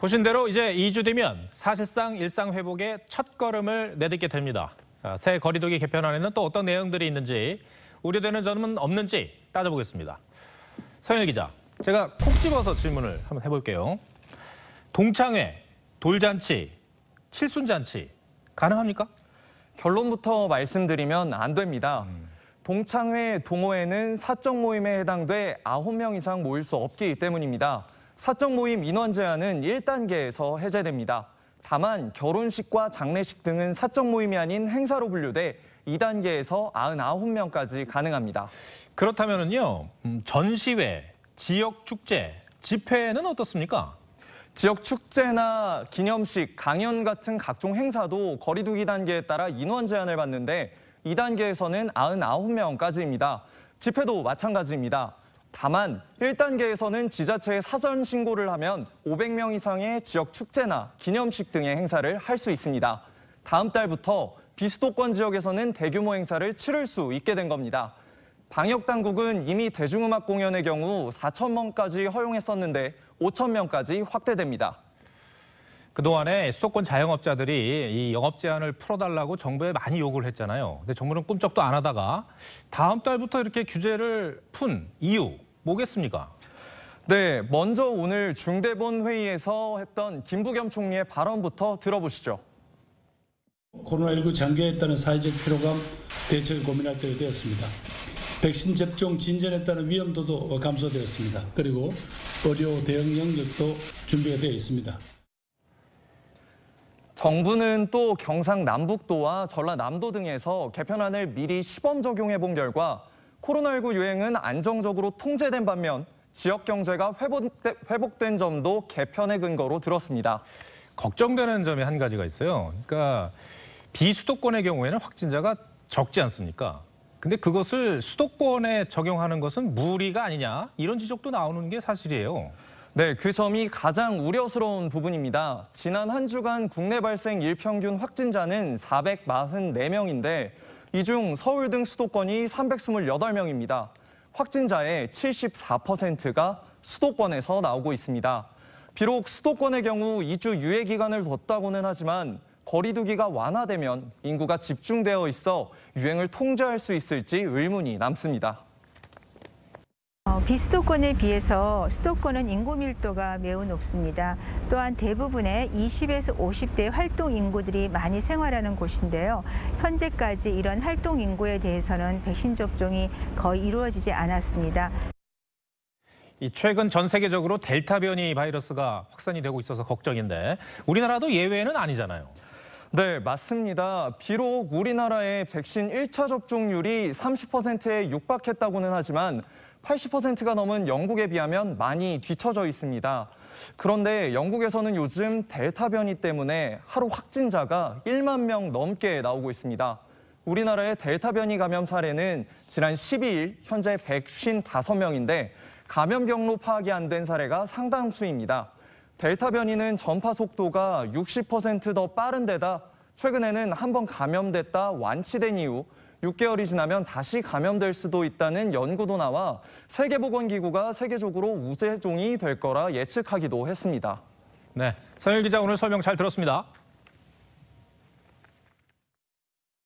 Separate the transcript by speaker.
Speaker 1: 보신 대로 이제 2주 뒤면 사실상 일상 회복의 첫걸음을 내딛게 됩니다. 새 거리두기 개편안에는 또 어떤 내용들이 있는지, 우려되는 점은 없는지 따져보겠습니다. 서영일 기자, 제가 콕 집어서 질문을 한번 해볼게요. 동창회, 돌잔치, 칠순잔치 가능합니까?
Speaker 2: 결론부터 말씀드리면 안 됩니다. 동창회, 동호회는 사적 모임에 해당돼 9명 이상 모일 수 없기 때문입니다. 사적 모임 인원 제한은 1단계에서 해제됩니다. 다만 결혼식과 장례식 등은 사적 모임이 아닌 행사로 분류돼 2단계에서 99명까지 가능합니다.
Speaker 1: 그렇다면요, 전시회, 지역 축제, 집회는 어떻습니까?
Speaker 2: 지역 축제나 기념식, 강연 같은 각종 행사도 거리두기 단계에 따라 인원 제한을 받는데 2단계에서는 99명까지입니다. 집회도 마찬가지입니다. 다만 1단계에서는 지자체에 사전 신고를 하면 500명 이상의 지역 축제나 기념식 등의 행사를 할 수 있습니다. 다음 달부터 비수도권 지역에서는 대규모 행사를 치를 수 있게 된 겁니다. 방역 당국은 이미 대중음악 공연의 경우 4,000명까지 허용했었는데 5,000명까지 확대됩니다.
Speaker 1: 그동안에 수도권 자영업자들이 이 영업 제한을 풀어달라고 정부에 많이 요구를 했잖아요. 근데 정부는 꿈쩍도 안 하다가 다음 달부터 이렇게 규제를 푼 이유 뭐겠습니까?
Speaker 2: 네, 먼저 오늘 중대본 회의에서 했던 김부겸 총리의 발언부터 들어보시죠.
Speaker 3: 코로나19 장기화에 따른 사회적 피로감 대책을 고민할 때가 되었습니다. 백신 접종 진전에 따른 위험도도 감소되었습니다. 그리고 의료 대응 영역도 준비가 되어 있습니다.
Speaker 2: 정부는 또 경상남북도와 전라남도 등에서 개편안을 미리 시범 적용해 본 결과 코로나19 유행은 안정적으로 통제된 반면 지역 경제가 회복된 점도 개편의 근거로 들었습니다.
Speaker 1: 걱정되는 점이 한 가지가 있어요. 그러니까 비수도권의 경우에는 확진자가 적지 않습니까? 근데 그것을 수도권에 적용하는 것은 무리가 아니냐, 이런 지적도 나오는 게 사실이에요.
Speaker 2: 네, 그 점이 가장 우려스러운 부분입니다. 지난 한 주간 국내 발생 일평균 확진자는 444명인데 이 중 서울 등 수도권이 328명입니다. 확진자의 74%가 수도권에서 나오고 있습니다. 비록 수도권의 경우 2주 유예 기간을 뒀다고는 하지만 거리두기가 완화되면 인구가 집중되어 있어 유행을 통제할 수 있을지 의문이 남습니다.
Speaker 4: 비수도권에 비해서 수도권은 인구 밀도가 매우 높습니다. 또한 대부분의 20에서 50대 활동 인구들이 많이 생활하는 곳인데요. 현재까지 이런 활동 인구에 대해서는 백신 접종이 거의 이루어지지 않았습니다.
Speaker 1: 최근 전 세계적으로 델타 변이 바이러스가 확산이 되고 있어서 걱정인데 우리나라도 예외는 아니잖아요.
Speaker 2: 네, 맞습니다. 비록 우리나라의 백신 1차 접종률이 30%에 육박했다고는 하지만 80%가 넘은 영국에 비하면 많이 뒤처져 있습니다. 그런데 영국에서는 요즘 델타 변이 때문에 하루 확진자가 1만 명 넘게 나오고 있습니다. 우리나라의 델타 변이 감염 사례는 지난 12일 현재 155명인데 감염 경로 파악이 안 된 사례가 상당수입니다. 델타 변이는 전파 속도가 60% 더 빠른 데다 최근에는 한번 감염됐다 완치된 이후 6개월이 지나면 다시 감염될 수도 있다는 연구도 나와 세계보건기구가 세계적으로 우세종이 될 거라 예측하기도 했습니다.
Speaker 1: 네, 서영일 기자 오늘 설명 잘 들었습니다.